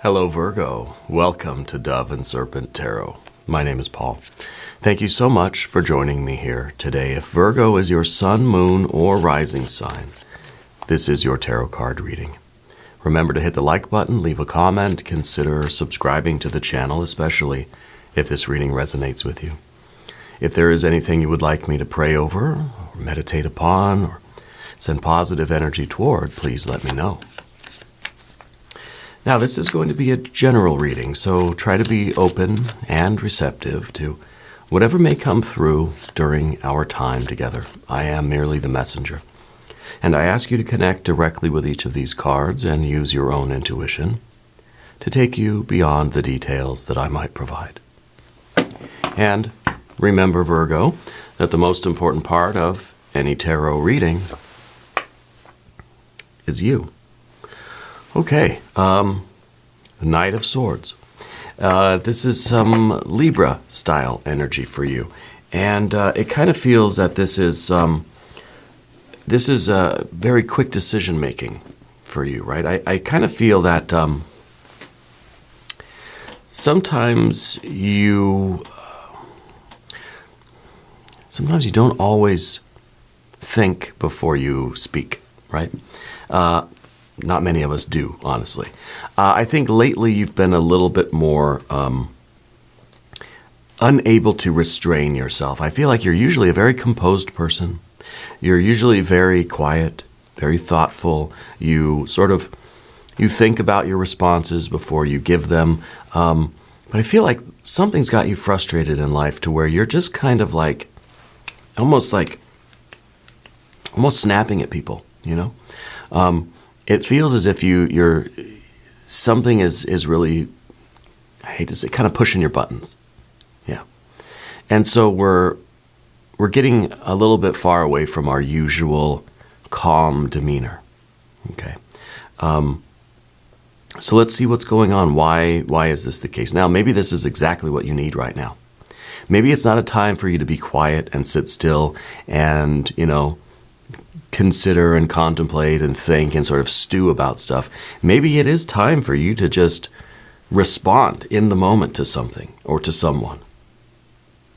Hello Virgo, welcome to Dove and Serpent Tarot. My name is Paul. Thank you so much for joining me here today. If Virgo is your sun, moon, or rising sign, this is your tarot card reading. Remember to hit the like button, leave a comment, consider subscribing to the channel, especially if this reading resonates with you. If there is anything you would like me to pray over, or meditate upon, or send positive energy toward, please let me know. Now, this is going to be a general reading, so try to be open and receptive to whatever may come through during our time together. I am merely the messenger. And I ask you to connect directly with each of these cards and use your own intuition to take you beyond the details that I might provide. And remember, Virgo, that the most important part of any tarot reading is you. Okay, Knight of Swords. This is some Libra style energy for you, and it kind of feels that this is very quick decision making for you, right? I kind of feel that sometimes you don't always think before you speak, right? Not many of us do, honestly. I think lately you've been a little bit more unable to restrain yourself. I feel like you're usually a very composed person. You're usually very quiet, very thoughtful. You think about your responses before you give them. But I feel like something's got you frustrated in life to where you're just kind of like, almost snapping at people, you know? It feels as if something is really, I hate to say, kind of pushing your buttons. Yeah. And so we're getting a little bit far away from our usual calm demeanor. Okay. So let's see what's going on. Why is this the case? Now, maybe this is exactly what you need right now. Maybe it's not a time for you to be quiet and sit still and, consider and contemplate and think and sort of stew about stuff. Maybe it is time for you to just respond in the moment to something or to someone.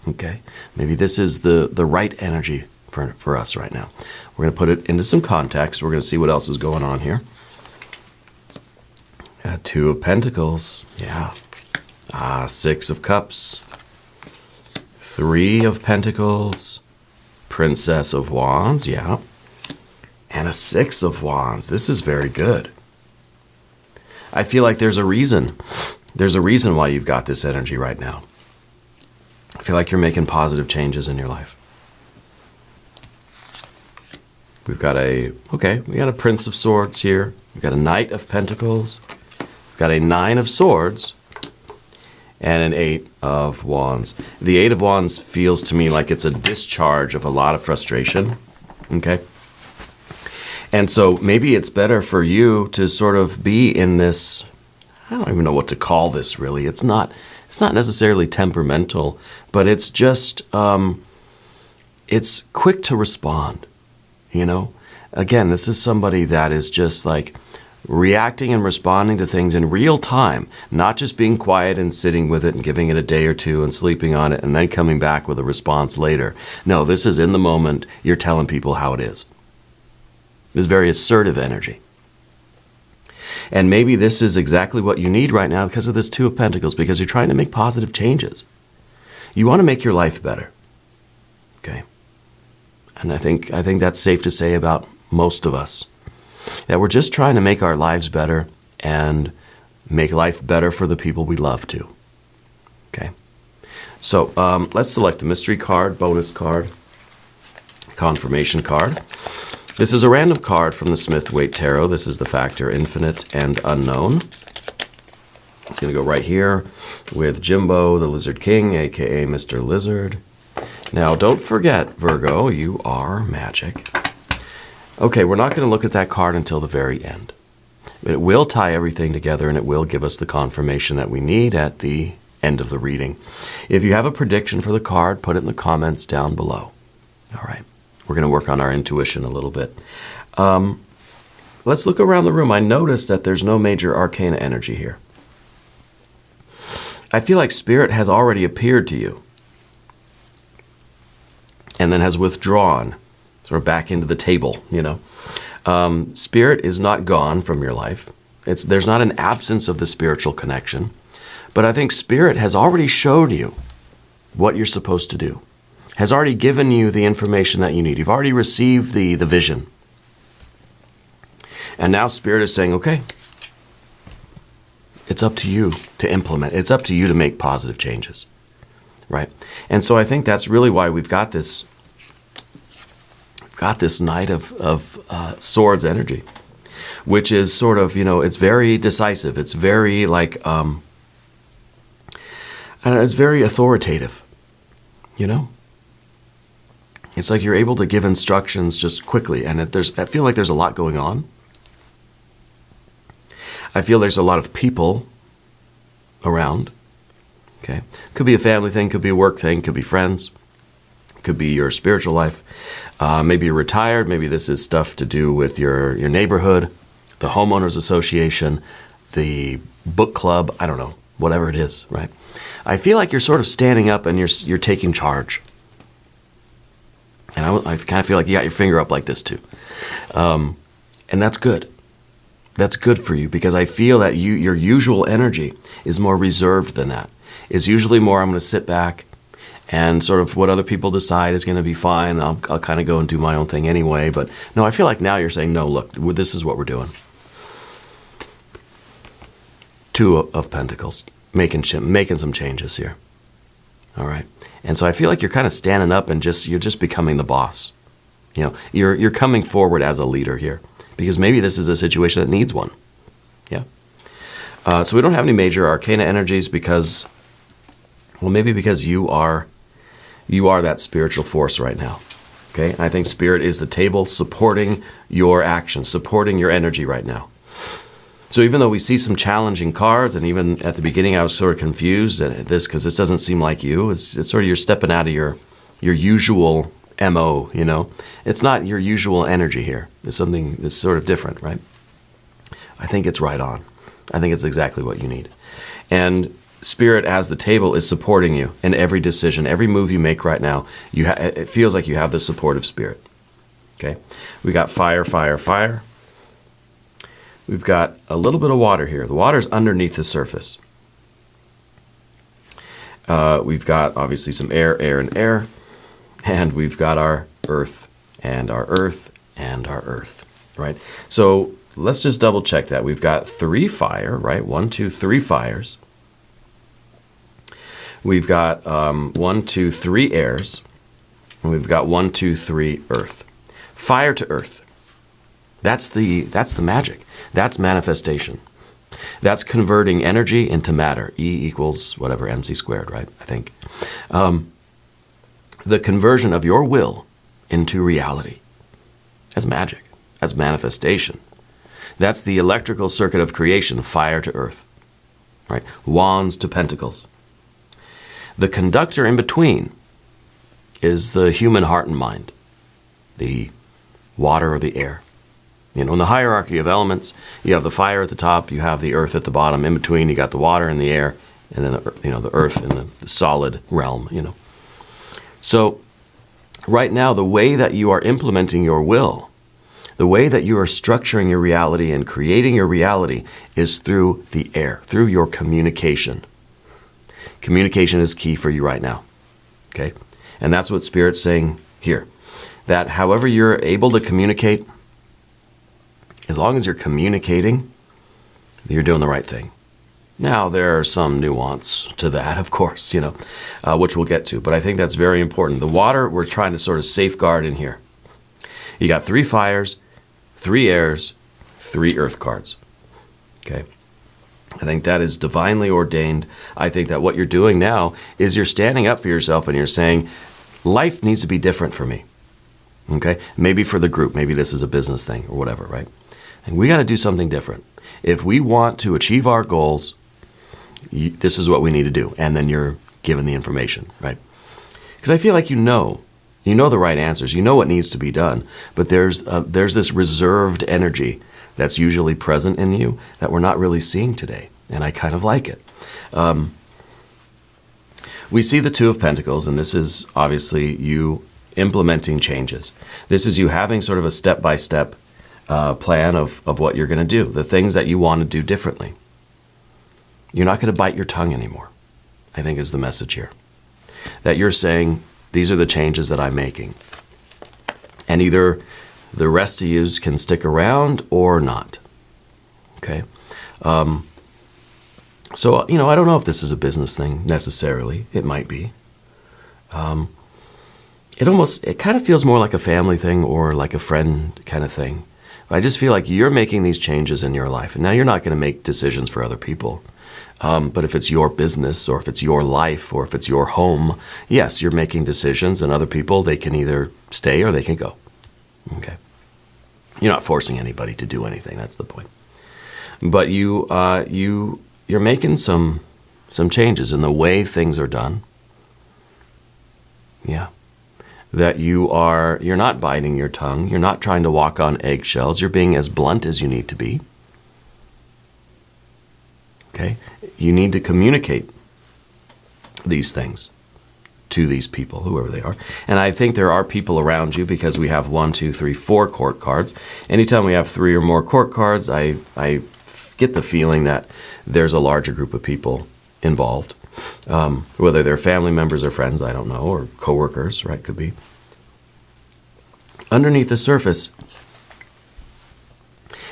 Okay? Maybe this is the right energy for us right now. We're going to put it into some context. We're going to see what else is going on here. Two of Pentacles. Yeah. Six of Cups. Three of Pentacles. Princess of Wands. Yeah. And a Six of Wands. This is very good. I feel like there's a reason. There's a reason why you've got this energy right now. I feel like you're making positive changes in your life. We got a Prince of Swords here. We've got a Knight of Pentacles. We've got a Nine of Swords. And an Eight of Wands. The Eight of Wands feels to me like it's a discharge of a lot of frustration. Okay? And so maybe it's better for you to sort of be in this, I don't even know what to call this really. It's not necessarily temperamental, but it's just, it's quick to respond, Again, this is somebody that is just like reacting and responding to things in real time, not just being quiet and sitting with it and giving it a day or two and sleeping on it and then coming back with a response later. No, this is in the moment. You're telling people how it is. This very assertive energy. And maybe this is exactly what you need right now because of this Two of Pentacles, because you're trying to make positive changes. You want to make your life better. Okay? And I think that's safe to say about most of us. That we're just trying to make our lives better and make life better for the people we love too. Okay? So let's select the mystery card, bonus card, confirmation card. This is a random card from the Smith-Waite Tarot. This is the factor Infinite and Unknown. It's going to go right here with Jimbo, the Lizard King, a.k.a. Mr. Lizard. Now, don't forget, Virgo, you are magic. Okay, we're not going to look at that card until the very end. But it will tie everything together, and it will give us the confirmation that we need at the end of the reading. If you have a prediction for the card, put it in the comments down below. All right. We're going to work on our intuition a little bit. Let's look around the room. I noticed that there's no major arcana energy here. I feel like Spirit has already appeared to you and then has withdrawn sort of back into the table, you know. Spirit is not gone from your life. There's not an absence of the spiritual connection. But I think Spirit has already showed you what you're supposed to do, has already given you the information that you need. You've already received the vision. And now Spirit is saying, okay, it's up to you to implement. It's up to you to make positive changes, right? And so I think that's really why we've got this Knight of Swords energy, which is sort of, you know, it's very decisive. It's very like, I don't know, it's very authoritative, you know? It's like you're able to give instructions just quickly, and I feel like there's a lot going on. I feel there's a lot of people around, okay? Could be a family thing, could be a work thing, could be friends, could be your spiritual life. Maybe you're retired, maybe this is stuff to do with your neighborhood, the homeowners association, the book club, I don't know, whatever it is, right? I feel like you're sort of standing up and you're taking charge. And I kind of feel like you got your finger up like this too. And that's good. That's good for you, because I feel that your usual energy is more reserved than that. It's usually more, I'm going to sit back and sort of what other people decide is going to be fine. I'll kind of go and do my own thing anyway. But no, I feel like now you're saying, no, look, this is what we're doing. Two of Pentacles, making some changes here. All right. And so I feel like you're kind of standing up and you're just becoming the boss. You know, you're coming forward as a leader here, because maybe this is a situation that needs one. Yeah. So we don't have any major arcana energies because, well, maybe because you are that spiritual force right now. Okay. I think Spirit is the table supporting your action, supporting your energy right now. So even though we see some challenging cards, and even at the beginning I was sort of confused at this because this doesn't seem like you. It's sort of you're stepping out of your usual MO, you know. It's not your usual energy here. It's something that's sort of different, right? I think it's right on. I think it's exactly what you need. And Spirit as the table is supporting you in every decision, every move you make right now. It feels like you have the support of Spirit. Okay? We got fire, fire, fire. We've got a little bit of water here. The water's underneath the surface. We've got obviously some air, air, and air. And we've got our earth, and our earth, and our earth, right? So let's just double check that. We've got 3 fire, right? 1, 2, 3 fires. We've got 1, 2, 3 airs. And we've got 1, 2, 3 earth. Fire to earth. That's the magic. That's manifestation. That's converting energy into matter. E equals whatever, mc squared, right? I think. The conversion of your will into reality. That's magic. That's manifestation. That's the electrical circuit of creation, fire to earth, right? Wands to pentacles. The conductor in between is the human heart and mind, the water or the air. You know, in the hierarchy of elements, you have the fire at the top, you have the earth at the bottom. In between, you got the water and the air, and then the earth in the solid realm. You know. So, right now, the way that you are implementing your will, the way that you are structuring your reality and creating your reality, is through the air, through your communication. Communication is key for you right now. Okay, and that's what Spirit's saying here. That however you're able to communicate. As long as you're communicating, you're doing the right thing. Now, there are some nuance to that, of course, you know, which we'll get to. But I think that's very important. The water, we're trying to sort of safeguard in here. You got 3 fires, 3 airs, 3 earth cards. Okay? I think that is divinely ordained. I think that what you're doing now is you're standing up for yourself and you're saying, life needs to be different for me. Okay? Maybe for the group. Maybe this is a business thing or whatever, right? And we got to do something different. If we want to achieve our goals, this is what we need to do. And then you're given the information, right? Because I feel like you know the right answers. You know what needs to be done. But there's this reserved energy that's usually present in you that we're not really seeing today. And I kind of like it. we see the Two of Pentacles, and this is obviously you implementing changes. This is you having sort of a step-by-step plan of what you're going to do, the things that you want to do differently. You're not going to bite your tongue anymore, I think is the message here. That you're saying, these are the changes that I'm making. And either the rest of you can stick around or not. Okay? So, I don't know if this is a business thing necessarily. It might be. It kind of feels more like a family thing or like a friend kind of thing. I just feel like you're making these changes in your life. And now you're not going to make decisions for other people. But if it's your business or if it's your life or if it's your home, yes, you're making decisions, and other people, they can either stay or they can go. Okay? You're not forcing anybody to do anything. That's the point. But you're making some changes in the way things are done. Yeah. That you're not biting your tongue. You're not trying to walk on eggshells. You're being as blunt as you need to be. Okay? You need to communicate these things to these people, whoever they are. And I think there are people around you, because we have 1, 2, 3, 4 court cards. Anytime we have 3 or more court cards, I get the feeling that there's a larger group of people involved. Whether they're family members or friends, I don't know, or coworkers, right? Could be. Underneath the surface,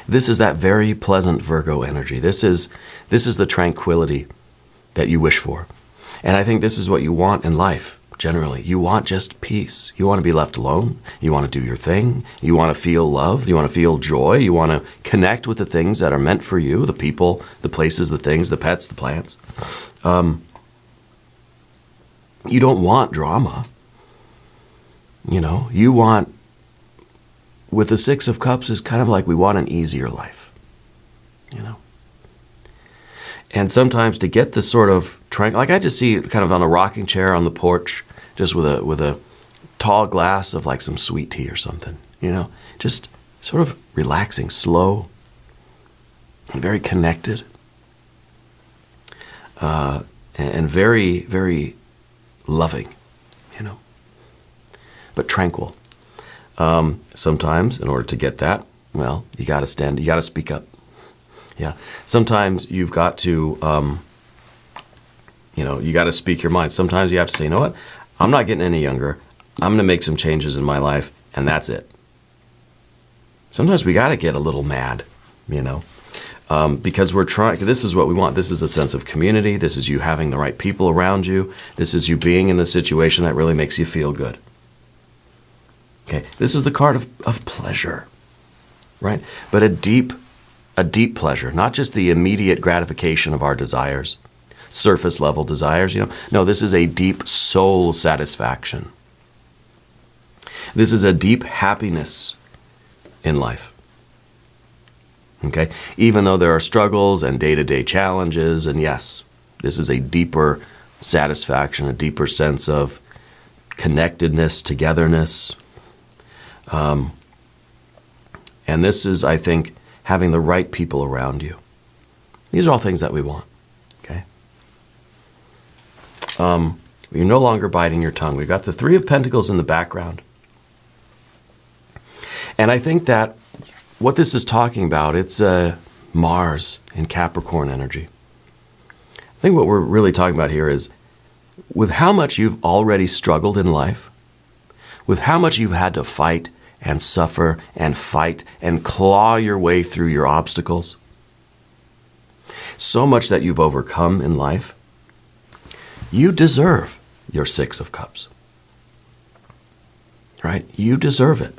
this is that very pleasant Virgo energy. This is the tranquility that you wish for. And I think this is what you want in life, generally. You want just peace. You want to be left alone. You want to do your thing. You want to feel love. You want to feel joy. You want to connect with the things that are meant for you, the people, the places, the things, the pets, the plants. You don't want drama. You want, with the Six of Cups, is kind of like we want an easier life. And sometimes to get this sort of like I just see kind of on a rocking chair on the porch, just with a tall glass of like some sweet tea or something, just sort of relaxing, slow, and very connected, and very, very loving, but tranquil. Sometimes, in order to get that, well, you got to speak up. Yeah. Sometimes you've got to, you got to speak your mind. Sometimes you have to say, you know what? I'm not getting any younger. I'm going to make some changes in my life, and that's it. Sometimes we got to get a little mad, because we're trying. This is what we want. This is a sense of community. This is you having the right people around you. This is you being in the situation that really makes you feel good. Okay. This is the card of pleasure, right? But a deep pleasure, not just the immediate gratification of our desires, surface level desires, No, this is a deep soul satisfaction. This is a deep happiness in life. Okay? Even though there are struggles and day-to-day challenges, and yes, this is a deeper satisfaction, a deeper sense of connectedness, togetherness. And this is, I think, having the right people around you. These are all things that we want, okay? You're no longer biting your tongue. We've got the Three of Pentacles in the background. And I think that what this is talking about, it's Mars in Capricorn energy. I think what we're really talking about here is with how much you've already struggled in life, with how much you've had to fight and suffer and fight and claw your way through your obstacles, so much that you've overcome in life, you deserve your Six of Cups. Right? You deserve it.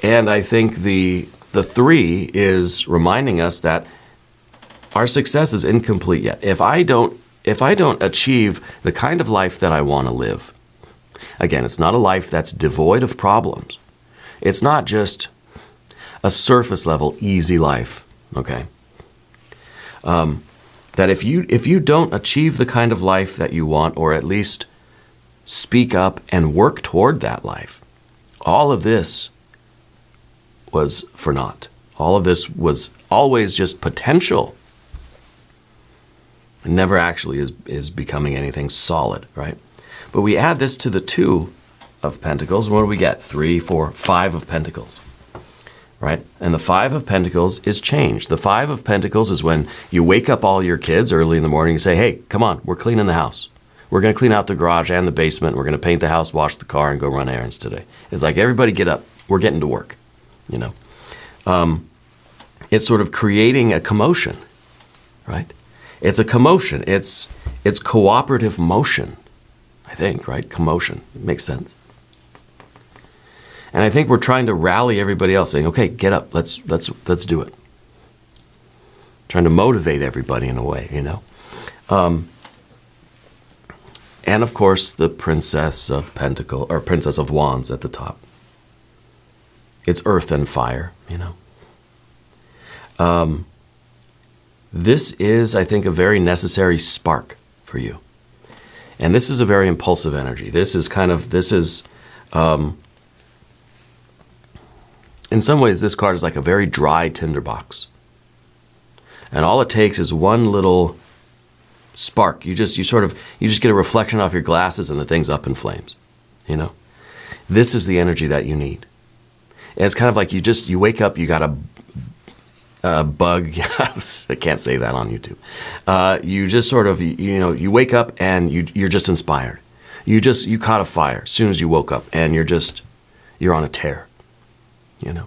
And I think the three is reminding us that our success is incomplete yet. If I don't achieve the kind of life that I want to live, again, it's not a life that's devoid of problems. It's not just a surface level easy life, okay? That if you don't achieve the kind of life that you want, or at least speak up and work toward that life, all of this was for naught. All of this was always just potential. It never actually is becoming anything solid, right? But we add this to the 2 of Pentacles, and what do we get? 3, 4, 5 of Pentacles, right? And the 5 of Pentacles is change. The 5 of Pentacles is when you wake up all your kids early in the morning and say, hey, come on, we're cleaning the house. We're going to clean out the garage and the basement. We're going to paint the house, wash the car, and go run errands today. It's like, everybody get up. We're getting to work, you know. It's sort of creating a commotion, right? It's a commotion. It's cooperative motion, I think, right? Commotion. It makes sense. And I think we're trying to rally everybody else, saying, okay, get up. Let's do it. Trying to motivate everybody in a way, you know. And of course, the Princess of Pentacles, or Princess of Wands at the top. It's earth and fire, you know. This is, I think, a very necessary spark for you. And this is a very impulsive energy. This is, in some ways, this card is like a very dry tinderbox. And all it takes is one little spark. You just get a reflection off your glasses and the thing's up in flames, you know. This is the energy that you need. And it's kind of like you wake up, you got a bug. I can't say that on YouTube. You just sort of, you know, you wake up and you're just inspired. You caught a fire as soon as you woke up, and you're on a tear, you know.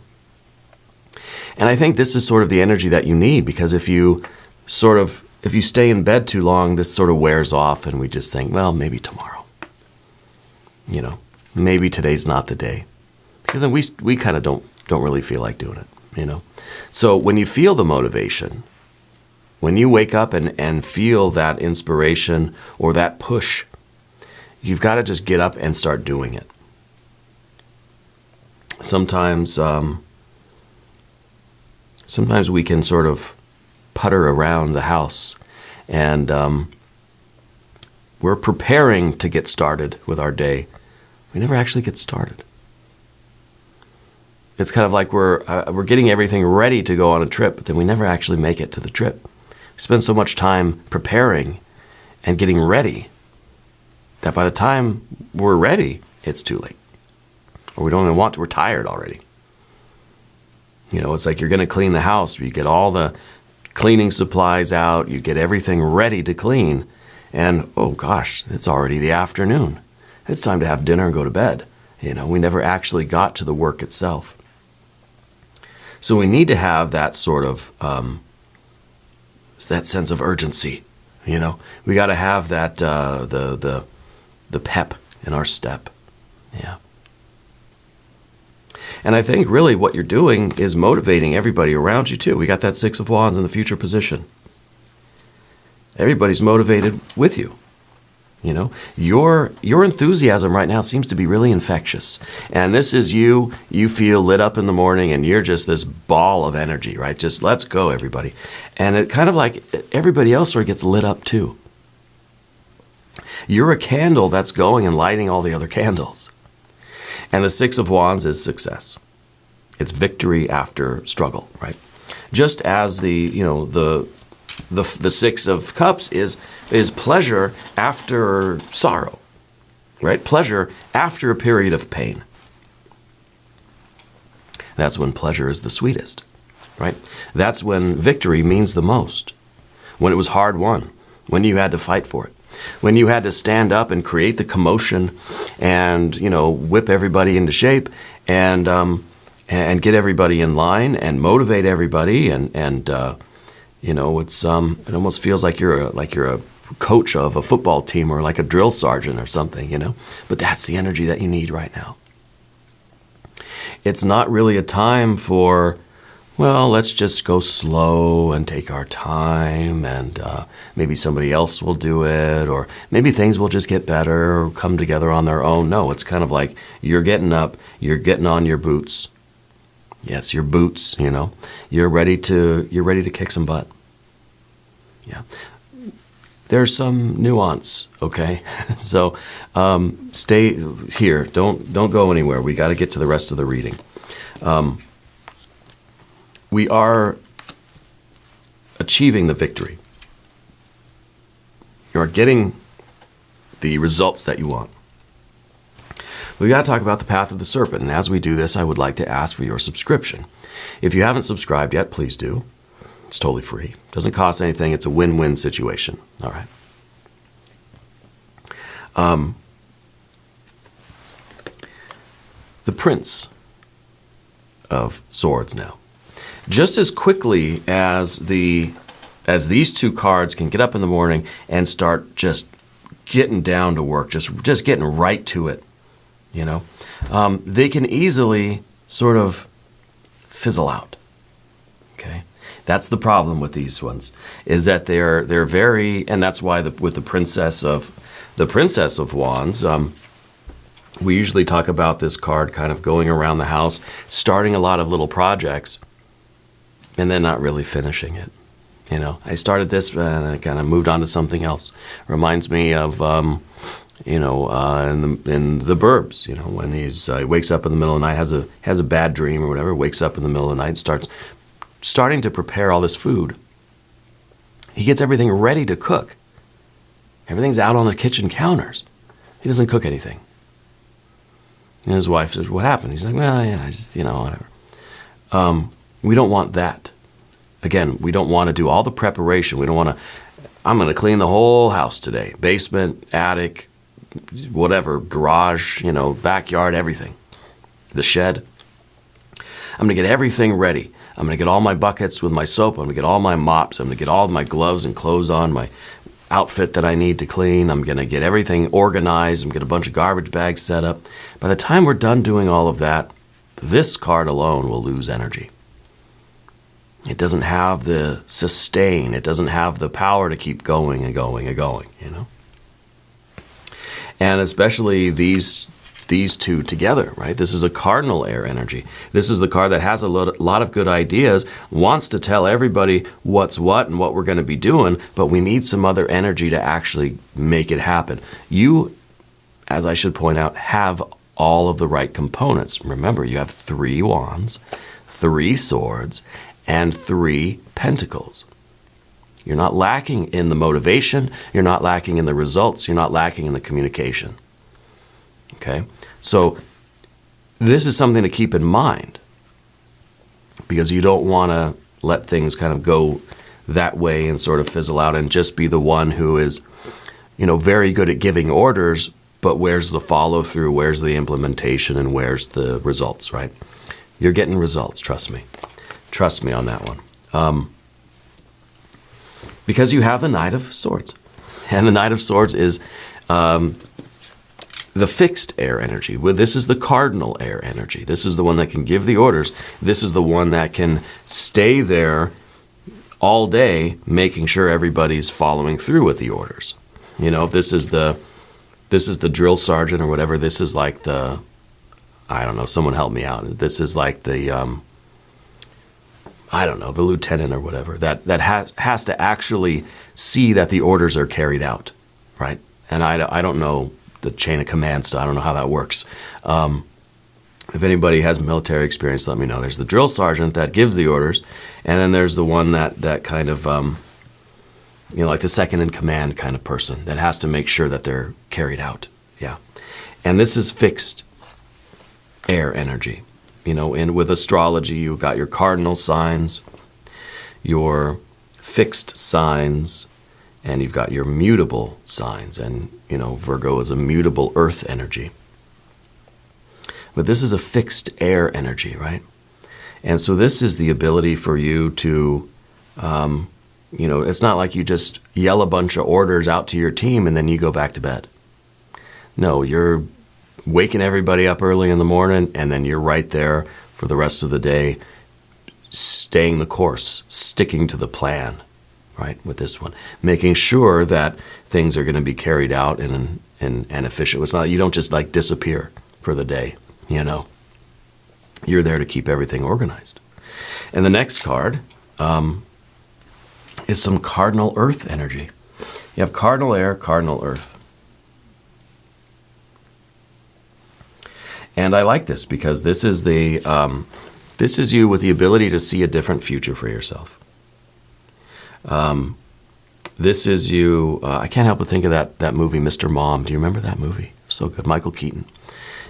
And I think this is sort of the energy that you need, because if you stay in bed too long, this sort of wears off, and we just think, well, maybe tomorrow, you know, maybe today's not the day, because then we kind of don't really feel like doing it, you know. So when you feel the motivation, when you wake up and feel that inspiration or that push, you've got to just get up and start doing it. Sometimes we can sort of putter around the house, and we're preparing to get started with our day. We never actually get started. It's kind of like we're getting everything ready to go on a trip, but then we never actually make it to the trip. We spend so much time preparing and getting ready that by the time we're ready, it's too late. Or we don't even want to, we're tired already. You know, it's like you're going to clean the house. You get all the cleaning supplies out, you get everything ready to clean, and oh gosh, it's already the afternoon. It's time to have dinner and go to bed. You know, we never actually got to the work itself. So we need to have that sort of, that sense of urgency, you know. We got to have that, the pep in our step, yeah. And I think really what you're doing is motivating everybody around you too. We got that 6 of Wands in the future position. Everybody's motivated with you. You know, your enthusiasm right now seems to be really infectious. And this is you feel lit up in the morning, and you're just this ball of energy, right? Just let's go, everybody. And it kind of like everybody else sort of gets lit up too. You're a candle that's going and lighting all the other candles. And the 6 of Wands is success. It's victory after struggle, right? Just as the 6 of Cups is pleasure after sorrow, right? Pleasure after a period of pain. That's when pleasure is the sweetest, right? That's when victory means the most. When it was hard won, when you had to fight for it, when you had to stand up and create the commotion and, you know, whip everybody into shape and get everybody in line and motivate everybody and you know, it's it almost feels like you're a coach of a football team or like a drill sergeant or something, you know. But that's the energy that you need right now. It's not really a time for, well, let's just go slow and take our time, and maybe somebody else will do it, or maybe things will just get better or come together on their own. No, it's kind of like you're getting up, you're getting on your boots. Yes, your boots, you know. You're ready to kick some butt. Yeah. There's some nuance, okay? So stay here. Don't go anywhere. We got to get to the rest of the reading. We are achieving the victory. you are getting the results that you want. We've got to talk about the path of the serpent. And as we do this, I would like to ask for your subscription. If you haven't subscribed yet, please do. It's totally free. Doesn't cost anything. It's a win-win situation. All right. The Prince of Swords now. Just as quickly as these two cards can get up in the morning and start just getting down to work, just getting right to it, you know, they can easily sort of fizzle out. Okay, that's the problem with these ones, is that they're very, and that's why with the Princess of Wands, we usually talk about this card kind of going around the house, starting a lot of little projects, and then not really finishing it. You know, I started this and I kind of moved on to something else. Reminds me of, in the Burbs, you know, when he wakes up in the middle of the night, has a bad dream or whatever, wakes up in the middle of the night, starting to prepare all this food. He gets everything ready to cook. Everything's out on the kitchen counters. He doesn't cook anything. And his wife says, "What happened?" He's like, "Well, yeah, I just, whatever." We don't want that. Again, we don't want to do all the preparation. We don't want to, I'm going to clean the whole house today. Basement, attic, whatever, garage, backyard, everything. The shed. I'm going to get everything ready. I'm going to get all my buckets with my soap. I'm going to get all my mops. I'm going to get all my gloves and clothes on, my outfit that I need to clean. I'm going to get everything organized. I'm going to get a bunch of garbage bags set up. By the time we're done doing all of that, this card alone will lose energy. It doesn't have the sustain. It doesn't have the power to keep going and going and going, And especially these two together, right? This is a cardinal air energy. This is the card that has a lot of good ideas, wants to tell everybody what's what and what we're going to be doing, but we need some other energy to actually make it happen. You, as I should point out, have all of the right components. Remember, you have 3 wands, 3 swords, and 3 pentacles. You're not lacking in the motivation. You're not lacking in the results. You're not lacking in the communication. Okay? So this is something to keep in mind, because you don't want to let things kind of go that way and sort of fizzle out and just be the one who is, very good at giving orders, but where's the follow through, where's the implementation, and where's the results, right? You're getting results, trust me. Trust me on that one. Because you have the Knight of Swords. And the Knight of Swords is the fixed air energy. Well, this is the cardinal air energy. This is the one that can give the orders. This is the one that can stay there all day, making sure everybody's following through with the orders. This is the drill sergeant or whatever. This is like the, I don't know, someone help me out. This is like the, the lieutenant or whatever, that has to actually see that the orders are carried out, right? And I don't know the chain of command stuff. I don't know how that works. If anybody has military experience, let me know. There's the drill sergeant that gives the orders, and then there's the one that kind of, like the second in command kind of person that has to make sure that they're carried out. Yeah. And this is fixed air energy. And with astrology, you've got your cardinal signs, your fixed signs, and you've got your mutable signs. And, Virgo is a mutable earth energy. But this is a fixed air energy, right? And so this is the ability for you to, it's not like you just yell a bunch of orders out to your team and then you go back to bed. No, you're waking everybody up early in the morning, and then you're right there for the rest of the day, staying the course, sticking to the plan, right, with this one. Making sure that things are going to be carried out and efficient. It's not, you don't just like disappear for the day, You're there to keep everything organized. And the next card is some cardinal earth energy. You have cardinal air, cardinal earth. And I like this because this is this is you with the ability to see a different future for yourself. This is you. I can't help but think of that movie, Mr. Mom. Do you remember that movie? So good. Michael Keaton.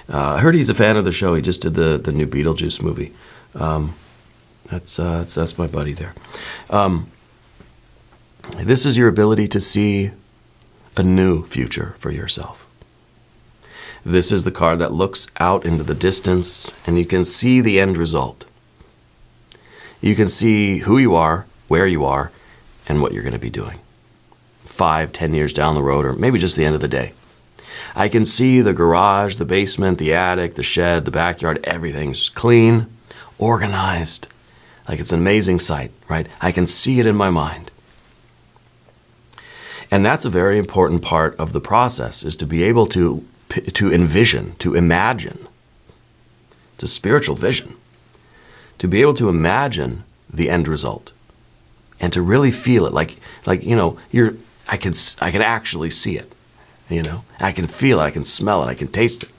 I heard he's a fan of the show. He just did the new Beetlejuice movie. That's my buddy there. This is your ability to see a new future for yourself. This is the card that looks out into the distance, and you can see the end result. You can see who you are, where you are, and what you're going to be doing 5, 10 years down the road, or maybe just the end of the day. I can see the garage, the basement, the attic, the shed, the backyard, everything's clean, organized, like it's an amazing sight, right? I can see it in my mind. And that's a very important part of the process, is to be able to envision, to imagine. It's a spiritual vision. To be able to imagine the end result and to really feel it, like I can actually see it, I can feel it, I can smell it, I can taste it.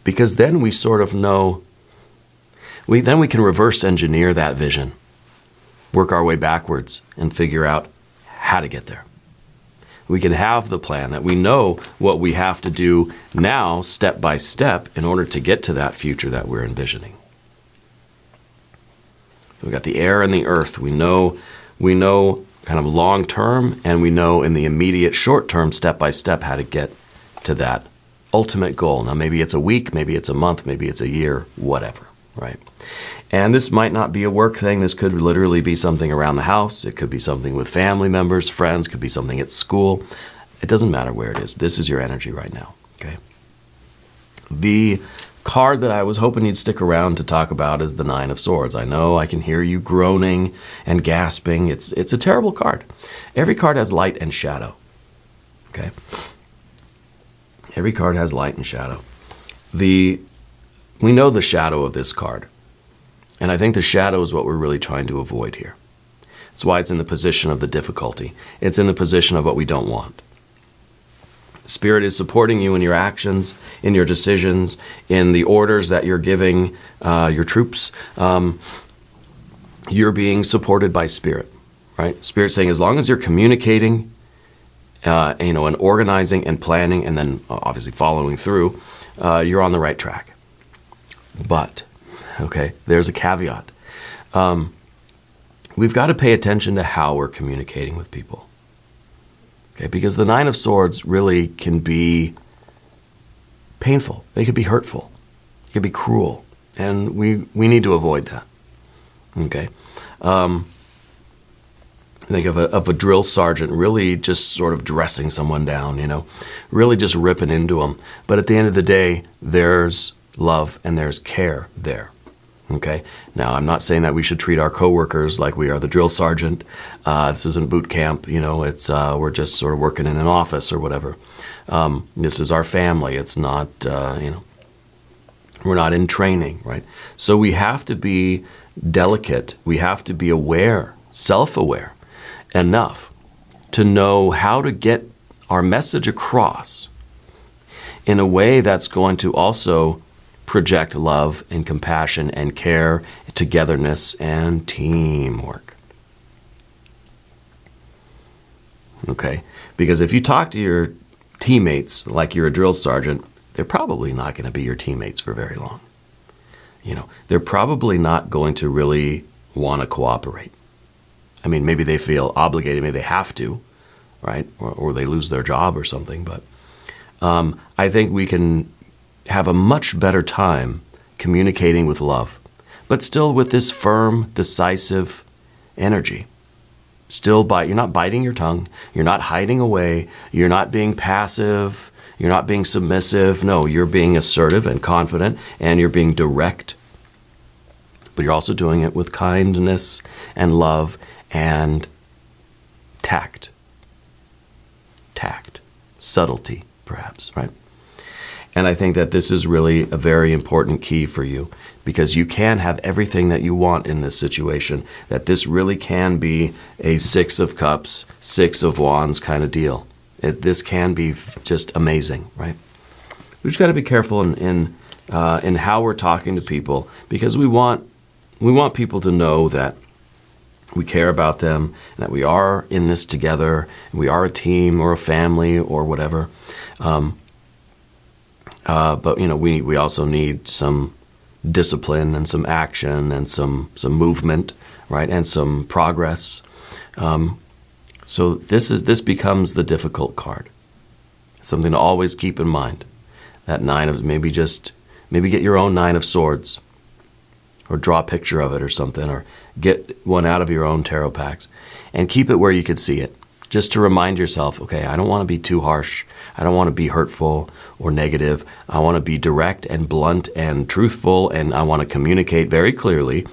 Because then we sort of know, then we can reverse engineer that vision, work our way backwards and figure out how to get there. We can have the plan that we know what we have to do now, step by step, in order to get to that future that we're envisioning. We've got the air and the earth. We know kind of long term, and we know in the immediate short term, step by step, how to get to that ultimate goal. Now, maybe it's a week, maybe it's a month, maybe it's a year, whatever, right? And this might not be a work thing. This could literally be something around the house. It could be something with family members, friends, could be something at school. It doesn't matter where it is. This is your energy right now, okay? The card that I was hoping you'd stick around to talk about is the Nine of Swords. I know I can hear you groaning and gasping. It's a terrible card. Every card has light and shadow, okay? Every card has light and shadow. We know the shadow of this card. And I think the shadow is what we're really trying to avoid here. That's why it's in the position of the difficulty. It's in the position of what we don't want. Spirit is supporting you in your actions, in your decisions, in the orders that you're giving your troops. You're being supported by Spirit, right? Spirit saying, as long as you're communicating, and organizing and planning, and then obviously following through, you're on the right track. But, okay, there's a caveat. We've got to pay attention to how we're communicating with people. Okay, because the Nine of Swords really can be painful. They could be hurtful. They could be cruel. And we need to avoid that. Okay? Think of a drill sergeant really just sort of dressing someone down, really just ripping into them. But at the end of the day, there's love and there's care there. Okay? Now, I'm not saying that we should treat our coworkers like we are the drill sergeant. This isn't boot camp, it's we're just sort of working in an office or whatever. This is our family. It's not, we're not in training, right? So we have to be delicate. We have to be aware, self-aware enough to know how to get our message across in a way that's going to also project love and compassion and care, togetherness and teamwork. Okay? Because if you talk to your teammates like you're a drill sergeant, they're probably not going to be your teammates for very long. They're probably not going to really want to cooperate. I mean, maybe they feel obligated, maybe they have to, right? Or they lose their job or something. But I think we can have a much better time communicating with love, but still with this firm, decisive energy. Still, you're not biting your tongue. You're not hiding away. You're not being passive. You're not being submissive. No, you're being assertive and confident, and you're being direct. But you're also doing it with kindness and love and tact. Tact. Subtlety, perhaps, right? And I think that this is really a very important key for you, because you can have everything that you want in this situation, that this really can be a Six of Cups, Six of Wands kind of deal. This can be just amazing, right? We've just got to be careful in how we're talking to people, because we want people to know that we care about them, and that we are in this together, and we are a team or a family or whatever. But we also need some discipline and some action and some movement, right, and some progress. So this becomes the difficult card. It's something to always keep in mind. That nine of maybe get your own 9 of swords, or draw a picture of it or something, or get one out of your own tarot packs and keep it where you could see it, just to remind yourself, okay, I don't want to be too harsh. I don't want to be hurtful or negative. I want to be direct and blunt and truthful, and I want to communicate very clearly,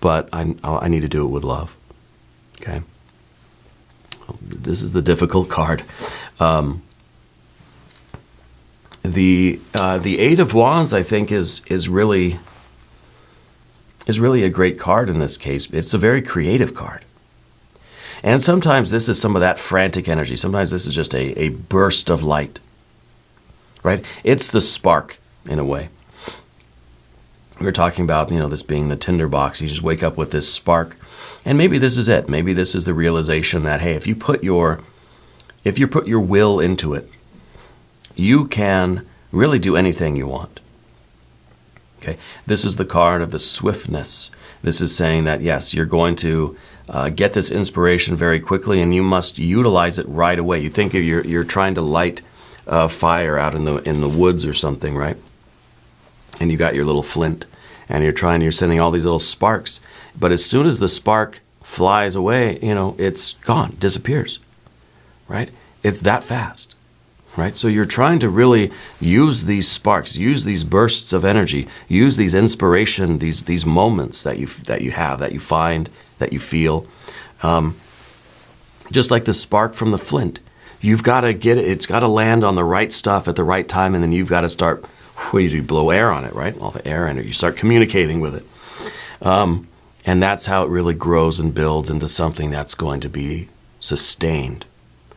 but I need to do it with love. Okay? This is the difficult card. The 8 of Wands, I think, is really a great card in this case. It's a very creative card. And sometimes this is some of that frantic energy. Sometimes this is just a burst of light, right? It's the spark, in a way. We were talking about, this being the tinderbox. You just wake up with this spark. And maybe this is it. Maybe this is the realization that, hey, if you put your will into it, you can really do anything you want. Okay? This is the card of the swiftness. This is saying that, yes, you're going to get this inspiration very quickly, and you must utilize it right away. You think you're trying to light a fire out in the woods or something, right? And you got your little flint, and you're sending all these little sparks. But as soon as the spark flies away, it's gone, disappears, right? It's that fast, right? So you're trying to really use these sparks, use these bursts of energy, use these inspiration, these moments that you have, that you find, that you feel. Just like the spark from the flint. You've got to get it. It's got to land on the right stuff at the right time, and then you've got to start, what do you do? Blow air on it, right? All the air energy. You start communicating with it. And that's how it really grows and builds into something that's going to be sustained.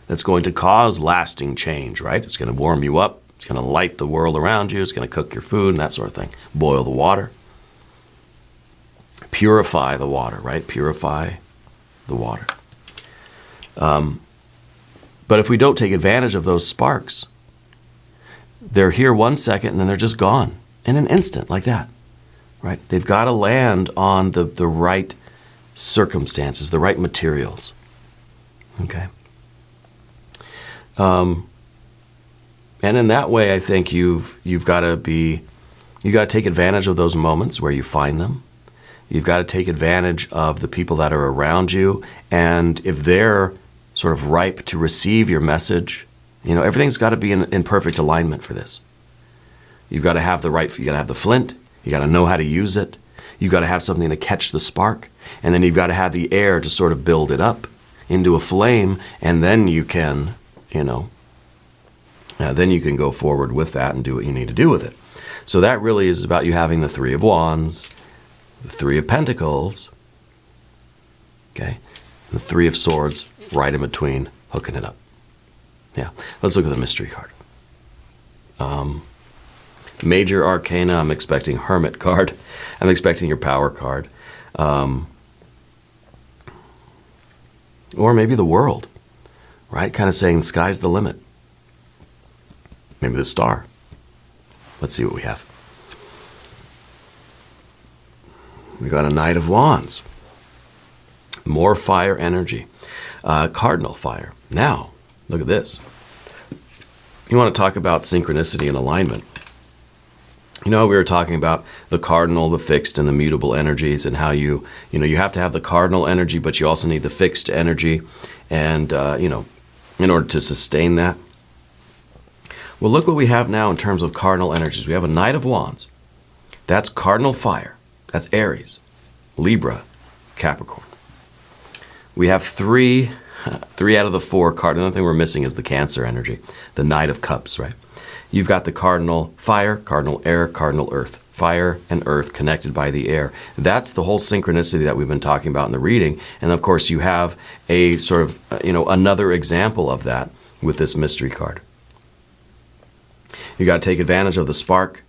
That's going to cause lasting change, right? It's going to warm you up. It's going to light the world around you. It's going to cook your food and that sort of thing. Boil the water. Purify the water, right? Purify the water. But if we don't take advantage of those sparks, they're here 1 second and then they're just gone in an instant, like that, right? They've got to land on the right circumstances, the right materials, okay? And in that way, I think you've got to take advantage of those moments where you find them. You've got to take advantage of the people that are around you, and if they're sort of ripe to receive your message, everything's got to be in perfect alignment for this. You've got to have you got to have the flint, you got to know how to use it, you've got to have something to catch the spark, and then you've got to have the air to sort of build it up into a flame, and then you can, then you can go forward with that and do what you need to do with it. So that really is about you having the 3 of Wands, the 3 of Pentacles, okay, and the 3 of Swords right in between, hooking it up. Yeah, let's look at the mystery card. Major Arcana, I'm expecting Hermit card. I'm expecting your Power card. Or maybe the World, right? Kind of saying sky's the limit. Maybe the Star. Let's see what we have. We got a Knight of Wands. More fire energy. Cardinal fire. Now, look at this. You want to talk about synchronicity and alignment. We were talking about the cardinal, the fixed, and the mutable energies, and how you have to have the cardinal energy, but you also need the fixed energy, and, in order to sustain that. Well, look what we have now in terms of cardinal energies. We have a Knight of Wands. That's cardinal fire. That's Aries, Libra, Capricorn. We have three out of the 4 cards. Another thing we're missing is the Cancer energy, the Knight of Cups, right? You've got the cardinal fire, cardinal air, cardinal earth. Fire and earth connected by the air. That's the whole synchronicity that we've been talking about in the reading. And of course, you have a sort of, another example of that with this mystery card. You got to take advantage of the spark.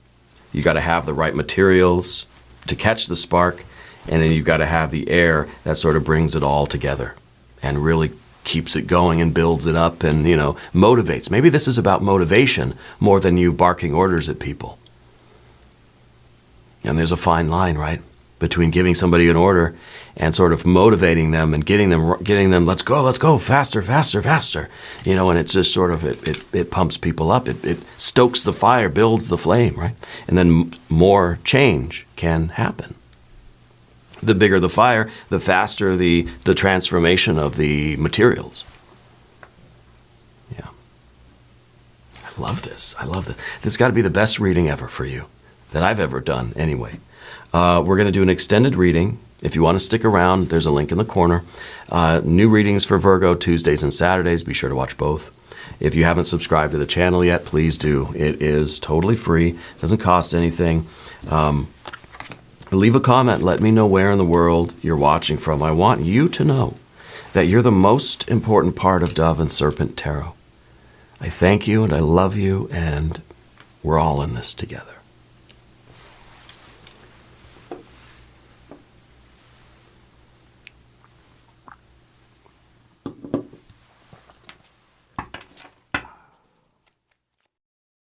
You got to have the right materials to catch the spark. And then you've got to have the air that sort of brings it all together and really keeps it going and builds it up and, you know, motivates. Maybe this is about motivation more than you barking orders at people. And there's a fine line, right, between giving somebody an order and sort of motivating them and getting them, let's go, faster, faster, faster. You know, and it's just sort of, it pumps people up. It stokes the fire, builds the flame, right? And then more change can happen. The bigger the fire, the faster the transformation of the materials. Yeah. I love this. I love this. This has got to be the best reading ever for you, that I've ever done anyway. We're going to do an extended reading. If you want to stick around, there's a link in the corner. New readings for Virgo, Tuesdays and Saturdays. Be sure to watch both. If you haven't subscribed to the channel yet, please do. It is totally free. It doesn't cost anything. Leave a comment. Let me know where in the world you're watching from. I want you to know that you're the most important part of Dove and Serpent Tarot. I thank you and I love you, and we're all in this together.